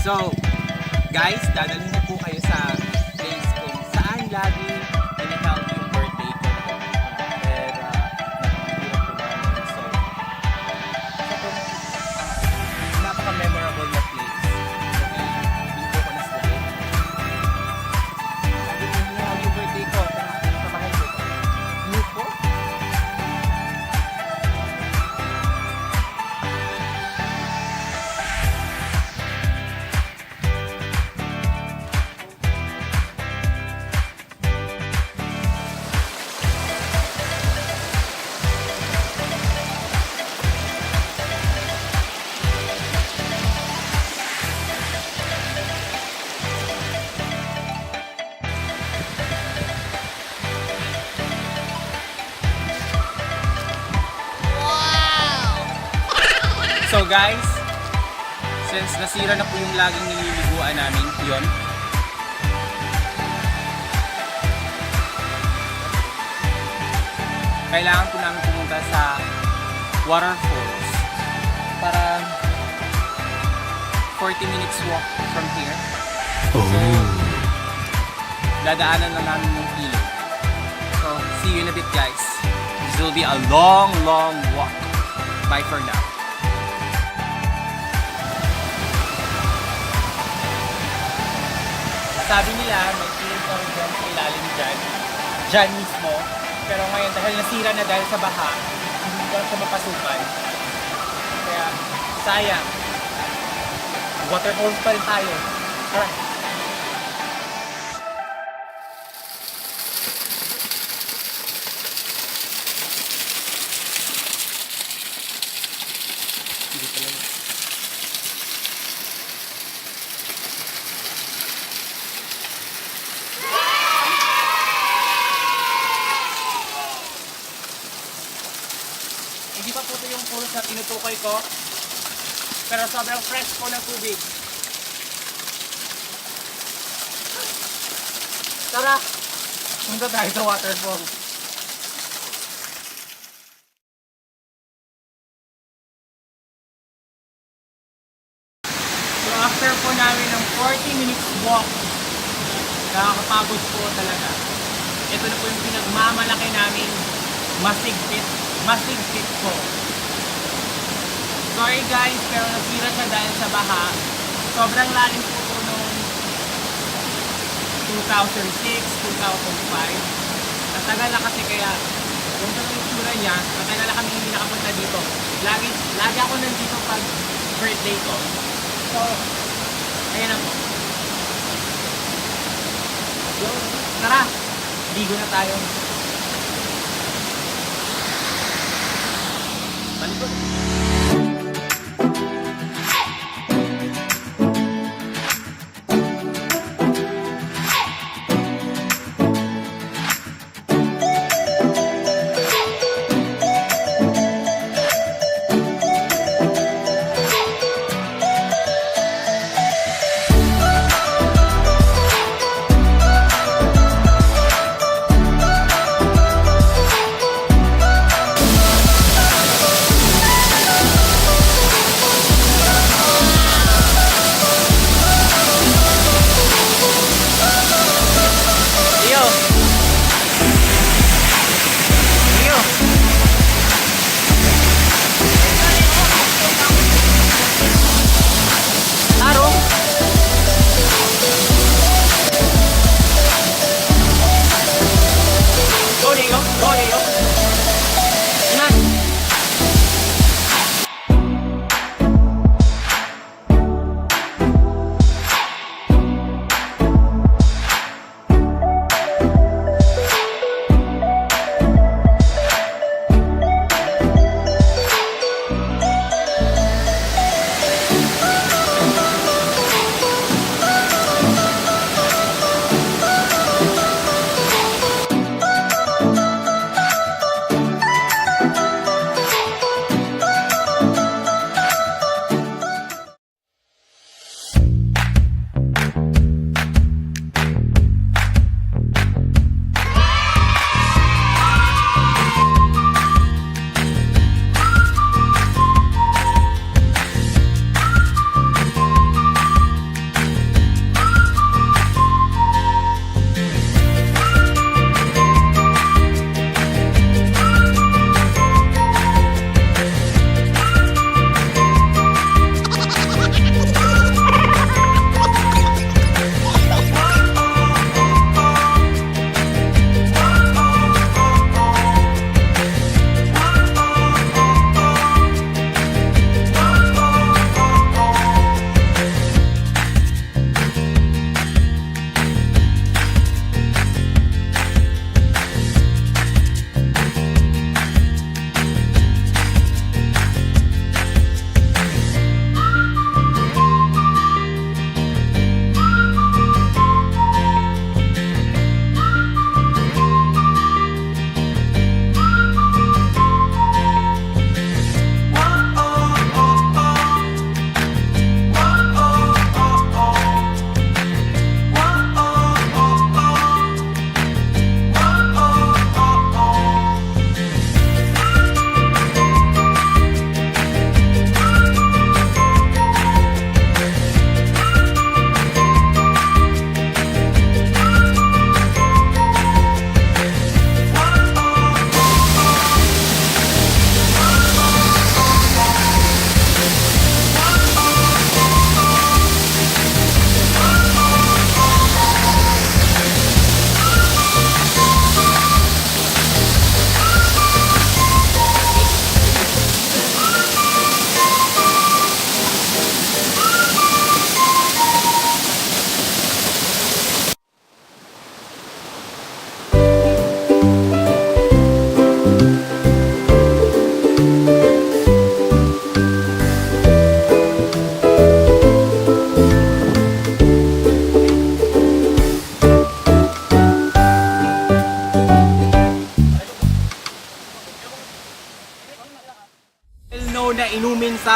So, guys, dadalhin ko po kayo sa place kung saan lagi pinaheld yung birthday ko. Pero, nakakahirap po namin. So, isa po, napaka-memorable na place. So, hindi po ko na-slide. Lagi pinaheld yung birthday ko. Sa bahay ko. New po? So guys, since nasira na po yung laging nililiguan namin, yun. Kailangan po namin pumunta sa waterfalls para 40 minutes walk from here. So, dadaanan lang namin yung ilog. So, see you in a bit guys. This will be a long walk. Bye for now. Sabi nila, may ilog daw dyan sa ilalim dyan. Dyan mismo. Pero ngayon, dahil nasira na dahil sa baha, hindi daw siya mapasukan. Kaya, sayang. Waterfalls pa rin tayo. Tara. Hindi pala. Hindi pa puto yung pulot na tinutukoy ko. Pero sobrang fresh po ng tubig. Tara! Punta tayo sa waterfall. So after po namin ng 40 minutes walk, nakakapagod po talaga. Ito na po yung pinagmamalaki namin masigpit po. Sorry guys, pero nasira siya dahil sa baha. Sobrang lalim po po noong 2006, 2005. Natagal na kasi kaya yung itsura niya, matagal na kami hindi nakapunta dito. Lagi ako nandito pag birthday ko. So, ayan na po. So, tara! Ligo na tayo. Balik.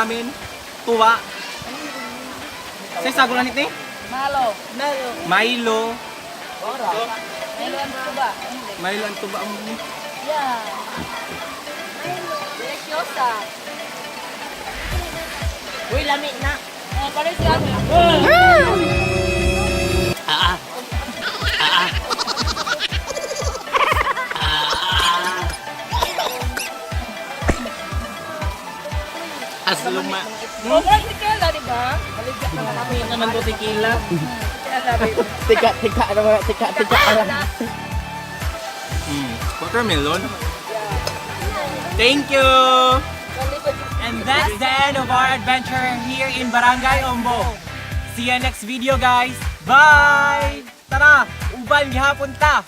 sa amin. Tuwa. Say sagulan nito eh? Malo. Milo. Melo ang tuba. Milo ang tuba mo. Yeah. Deliciosa. Uy, lamig na. Pares ka. Asluma. Parang tequila, di ba? Baligyan ka na kami. Naman to tequila. Tika naman, tika. Watermelon. Thank you. And that's the end of our adventure here in Barangay Ombo. See you next video guys. Bye! Tara, uban gihapon ta.